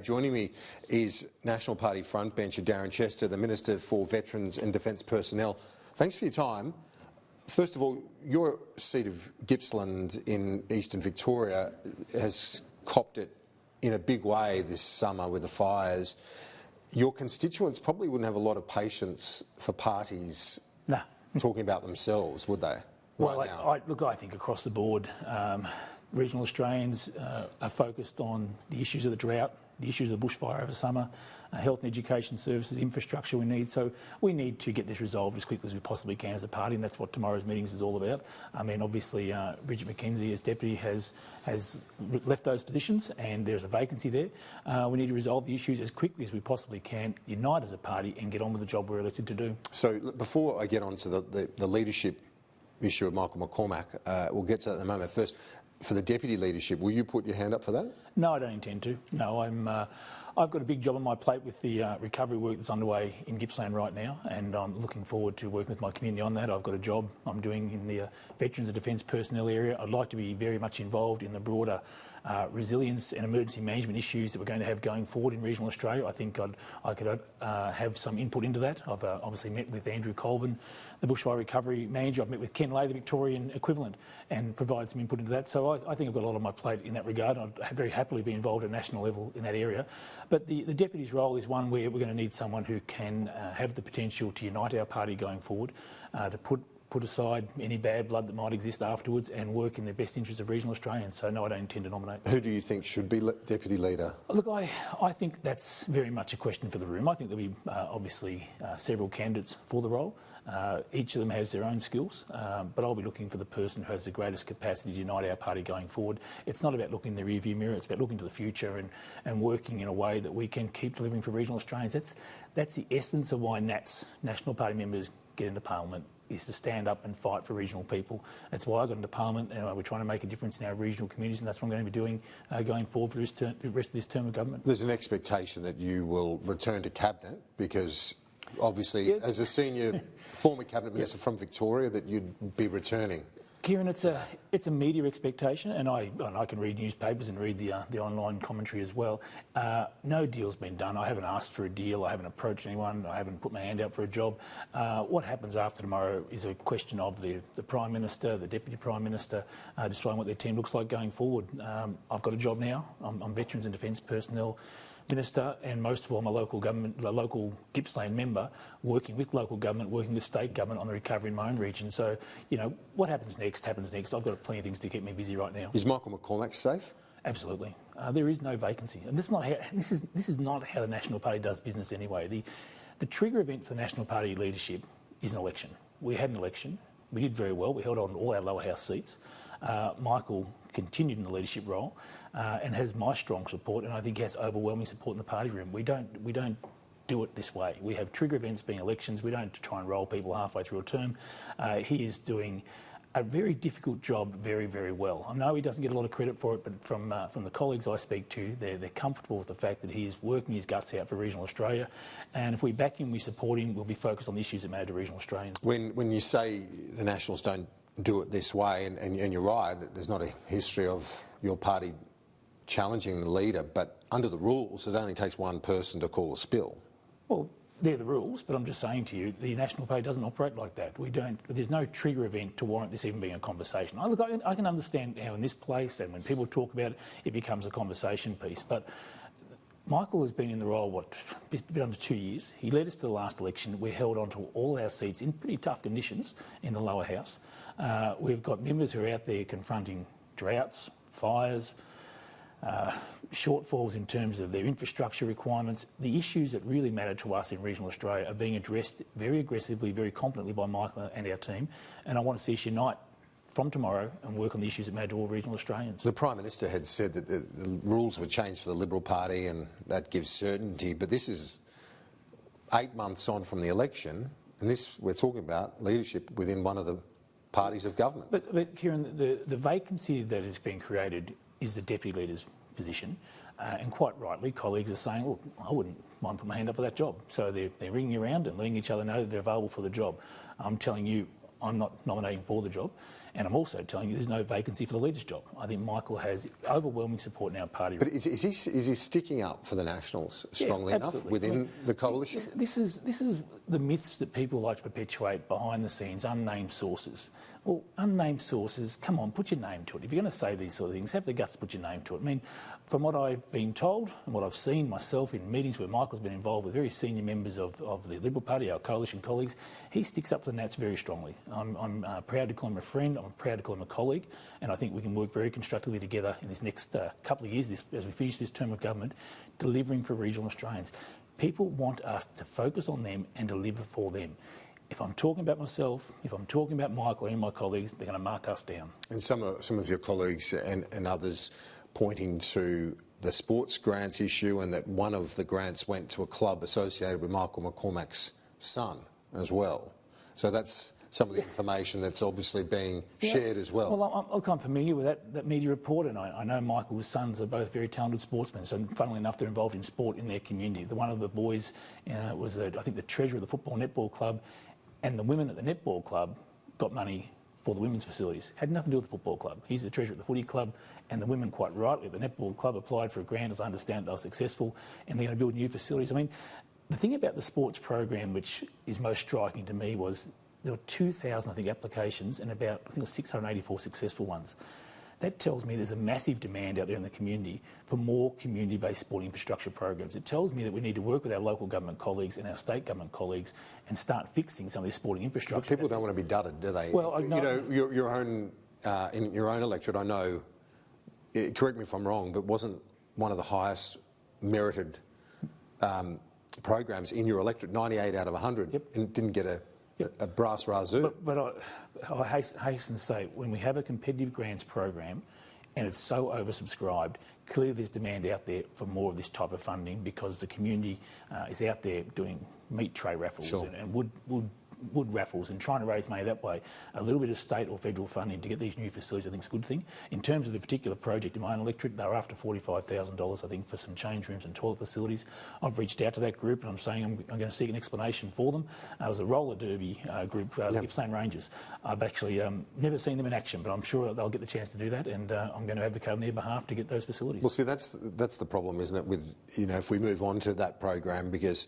Joining me is National Party frontbencher Darren Chester, the Minister for Veterans and Defence Personnel. Thanks for your time. First of all, your seat of Gippsland in eastern Victoria has copped it in a big way this summer with the fires. Your constituents probably wouldn't have a lot of patience for parties talking about themselves, would they? I think across the board, regional Australians are focused on the issues of the drought, the issues of the bushfire over summer, health and education services, infrastructure we need. So we need to get this resolved as quickly as we possibly can as a party, and that's what tomorrow's meetings is all about. I mean, obviously, Bridget McKenzie as Deputy has left those positions and there's a vacancy there. We need to resolve the issues as quickly as we possibly can, unite as a party and get on with the job we're elected to do. So before I get on to the leadership issue of Michael McCormack, we'll get to that in a moment. First, for the deputy leadership, will you put your hand up for that? No, I don't intend to. No, I've got a big job on my plate with the recovery work that's underway in Gippsland right now, and I'm looking forward to working with my community on that. I've got a job I'm doing in the Veterans and Defence Personnel area. I'd like to be very much involved in the broader resilience and emergency management issues that we're going to have going forward in regional Australia. I think I could have some input into that. I've obviously met with Andrew Colvin, the bushfire recovery manager. I've met with Ken Lay, the Victorian equivalent, and provided some input into that. So I think I've got a lot on my plate in that regard. I'd very happily be involved at national level in that area. But the deputy's role is one where we're going to need someone who can have the potential to unite our party going forward, to put aside any bad blood that might exist afterwards and work in the best interest of regional Australians. So no, I don't intend to nominate. Who do you think should be deputy leader? Look, I think that's very much a question for the room. I think there'll be obviously several candidates for the role. Each of them has their own skills, but I'll be looking for the person who has the greatest capacity to unite our party going forward. It's not about looking in the rearview mirror, it's about looking to the future and working in a way that we can keep delivering for regional Australians. That's the essence of why NATS, National Party members, get into Parliament, is to stand up and fight for regional people. That's why I got into Parliament, and we're trying to make a difference in our regional communities, and that's what I'm going to be doing going forward for the rest of this term of government. There's an expectation that you will return to Cabinet because obviously as a senior former Cabinet Minister from Victoria that you'd be returning. Kieran, it's a media expectation, and I can read newspapers and read the online commentary as well. No deal's been done. I haven't asked for a deal. I haven't approached anyone. I haven't put my hand out for a job. What happens after tomorrow is a question of the Prime Minister, the Deputy Prime Minister, deciding what their team looks like going forward. I've got a job now. I'm Veterans and Defence Personnel Minister, and most of all, I'm a local Gippsland member, working with local government, working with state government on the recovery in my own region. So, what happens next happens next. I've got plenty of things to keep me busy right now. Is Michael McCormack safe? Absolutely. There is no vacancy, and this is not how the National Party does business anyway. The trigger event for the National Party leadership is an election. We had an election. We did very well. We held on all our lower house seats. Michael continued in the leadership role and has my strong support, and I think he has overwhelming support in the party room. We don't do it this way. We have trigger events being elections. We don't try and roll people halfway through a term. He is doing a very difficult job very, very well. I know he doesn't get a lot of credit for it, but from the colleagues I speak to, they're comfortable with the fact that he is working his guts out for regional Australia, and if we back him, we support him, we'll be focused on the issues that matter to regional Australians. When you say the Nationals don't do it this way, and you're right, there's not a history of your party challenging the leader, but under the rules, it only takes one person to call a spill. Well, they're the rules, but I'm just saying to you, the National Party doesn't operate like that. There's no trigger event to warrant this even being a conversation. I can understand how in this place and when people talk about it, it becomes a conversation piece, but Michael has been in the role, a bit under 2 years. He led us to the last election. We held on to all our seats in pretty tough conditions in the lower house. We've got members who are out there confronting droughts, fires, shortfalls in terms of their infrastructure requirements. The issues that really matter to us in regional Australia are being addressed very aggressively, very competently by Michael and our team, and I want to see us unite from tomorrow and work on the issues that matter to all regional Australians. The Prime Minister had said that the rules were changed for the Liberal Party and that gives certainty, but this is 8 months on from the election, and we're talking about leadership within one of the parties of government. But Kieran, the vacancy that has been created is the deputy leader's position, and quite rightly, colleagues are saying, "Well, I wouldn't mind putting my hand up for that job." So they're ringing around and letting each other know that they're available for the job. I'm telling you, I'm not nominating for the job, And I'm also telling you there's no vacancy for the leader's job. I think Michael has overwhelming support in our party. But is he sticking up for the Nationals strongly enough within the coalition? This is the myths that people like to perpetuate behind the scenes, unnamed sources. Well, unnamed sources, come on, put your name to it. If you're going to say these sort of things, have the guts to put your name to it. I mean, from what I've been told and what I've seen myself in meetings where Michael's been involved with very senior members of the Liberal Party, our coalition colleagues, he sticks up for the Nats very strongly. I'm proud to call him a friend, I'm proud to call him a colleague, and I think we can work very constructively together in this next couple of years, as we finish this term of government, delivering for regional Australians. People want us to focus on them and deliver for them. If I'm talking about myself, if I'm talking about Michael and my colleagues, they're going to mark us down. And some of your colleagues and others pointing to the sports grants issue, and that one of the grants went to a club associated with Michael McCormack's son as well. So that's some of the information that's obviously being shared as well. Well, I'm familiar with that media report, and I know Michael's sons are both very talented sportsmen, so funnily enough, they're involved in sport in their community. One of the boys was, I think, the treasurer of the football netball club, and the women at the netball club got money for the women's facilities. Had nothing to do with the football club. He's the treasurer at the footy club, and the women, quite rightly, at the netball club applied for a grant, as I understand they were successful, and they're going to build new facilities. I mean, the thing about the sports program which is most striking to me was there were 2,000, I think, applications and about, I think it was 684 successful ones. That tells me there's a massive demand out there in the community for more community-based sport infrastructure programs. It tells me that we need to work with our local government colleagues and our state government colleagues and start fixing some of this sporting infrastructure. But people don't want to be dudded, do they? Well, you know, your own in your own electorate, I know. Correct me if I'm wrong, but wasn't one of the highest merited programs in your electorate, 98 out of 100, and didn't get a brass razoo. But I hasten to say, when we have a competitive grants program and it's so oversubscribed, clearly there's demand out there for more of this type of funding, because the community is out there doing meat tray raffles and wood raffles and trying to raise money that way. A little bit of state or federal funding to get these new facilities, I think, is a good thing. In terms of the particular project in my own electorate, they were after $45,000, I think, for some change rooms and toilet facilities. I've reached out to that group and I'm saying I'm going to seek an explanation for them. It was a roller derby group, the Gippsland Rangers. I've actually never seen them in action, but I'm sure they'll get the chance to do that, and I'm going to advocate on their behalf to get those facilities. Well, see, that's the problem, isn't it, with, you know, if we move on to that program, because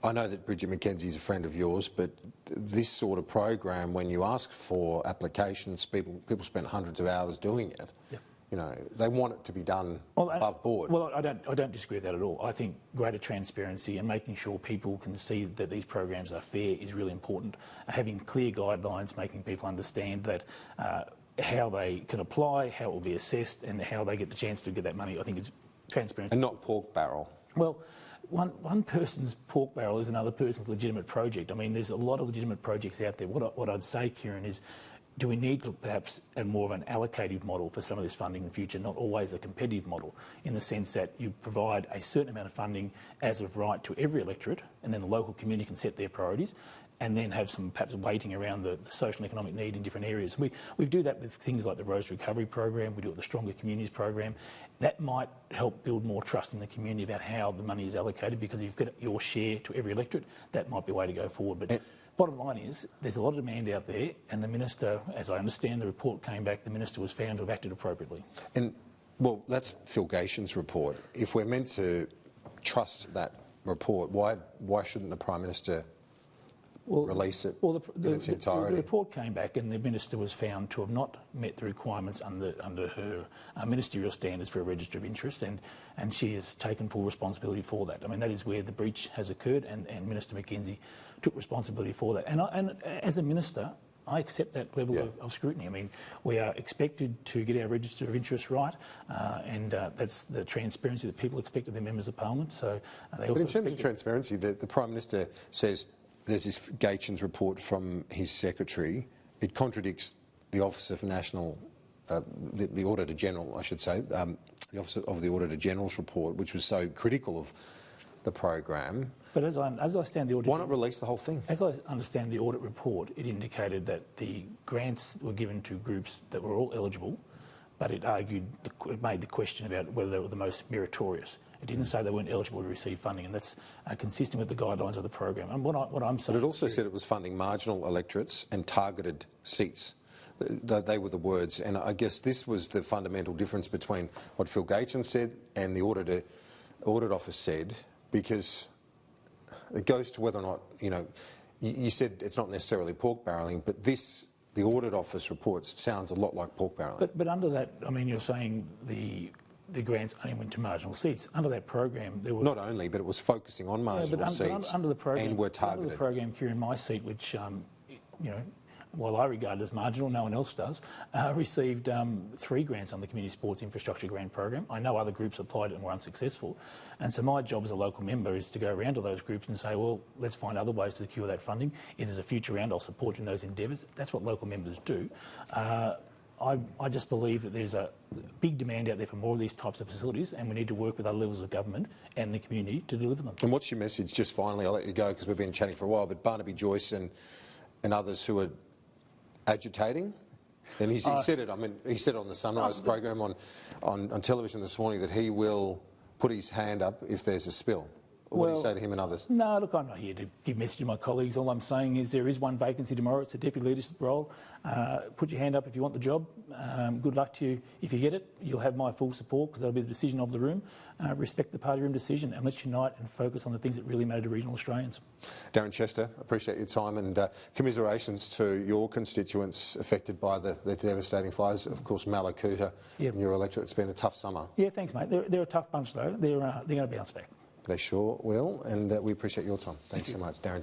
I know that Bridget McKenzie is a friend of yours, but this sort of program, when you ask for applications, people spend hundreds of hours doing it. Yep. You know, they want it to be done above board. Well, I don't disagree with that at all. I think greater transparency and making sure people can see that these programs are fair is really important. Having clear guidelines, making people understand that how they can apply, how it will be assessed, and how they get the chance to get that money, I think it's transparency. And not pork barrel. Well, one person's pork barrel is another person's legitimate project. I mean, there's a lot of legitimate projects out there. What I'd say, Kieran, is do we need to look perhaps at more of an allocative model for some of this funding in the future, not always a competitive model, in the sense that you provide a certain amount of funding as of right to every electorate, and then the local community can set their priorities, and then have some perhaps weighting around the social and economic need in different areas. We do that with things like the Roads Recovery Program, we do it with the Stronger Communities Program. That might help build more trust in the community about how the money is allocated, because if you've got your share to every electorate, that might be a way to go forward. But bottom line is, there's a lot of demand out there, and the Minister, as I understand the report came back, the Minister was found to have acted appropriately. And, well, that's Phil Gation's report. If we're meant to trust that report, why shouldn't the Prime Minister release it in its entirety? The report came back and the Minister was found to have not met the requirements under her ministerial standards for a register of interest, and she has taken full responsibility for that. I mean, that is where the breach has occurred, and Minister McKenzie took responsibility for that. And as a Minister, I accept that level of scrutiny. I mean, we are expected to get our register of interest right, and that's the transparency that people expect of their members of Parliament. So they also. But in terms of transparency, the Prime Minister says there's this Gation's report from his secretary. It contradicts the Office of National, the Auditor General, I should say, the Office of the Auditor General's report, which was so critical of the program. But as I understand the audit, why not release the whole thing? As I understand the audit report, it indicated that the grants were given to groups that were all eligible, but it made the question about whether they were the most meritorious. It didn't say they weren't eligible to receive funding, and that's consistent with the guidelines of the program. And what I'm saying. But it also said it was funding marginal electorates and targeted seats. They were the words, and I guess this was the fundamental difference between what Phil Gaetjen said and the audit office said, because it goes to whether or not, you said it's not necessarily pork barrelling, but the audit office reports sounds a lot like pork barrelling. But under that, I mean, you're saying the grants only went to marginal seats. Under that program, there were... Not only, but it was focusing on marginal seats under the program, and were targeted. Under the program, here in my seat, which, while I regard as marginal, no one else does, received 3 grants on the Community Sports Infrastructure Grant Program. I know other groups applied and were unsuccessful. And so my job as a local member is to go around to those groups and say, well, let's find other ways to secure that funding. If there's a future round, I'll support you in those endeavours. That's what local members do. I just believe that there's a big demand out there for more of these types of facilities, and we need to work with other levels of government and the community to deliver them. And what's your message, just finally, I'll let you go because we've been chatting for a while, but Barnaby Joyce and others who are agitating, and he said it. I mean, he said it on the Sunrise program on television this morning that he will put his hand up if there's a spill. What do you say to him and others? No, look, I'm not here to give message to my colleagues. All I'm saying is there is one vacancy tomorrow. It's a deputy leadership role. Put your hand up if you want the job. Good luck to you. If you get it, you'll have my full support because that'll be the decision of the room. Respect the party room decision and let's unite and focus on the things that really matter to regional Australians. Darren Chester, appreciate your time and commiserations to your constituents affected by the devastating fires. Of course, Malakuta and your electorate. It's been a tough summer. Yeah, thanks, mate. They're a tough bunch, though. They're going to bounce back. They sure will, and we appreciate your time. Thanks so much, Darren.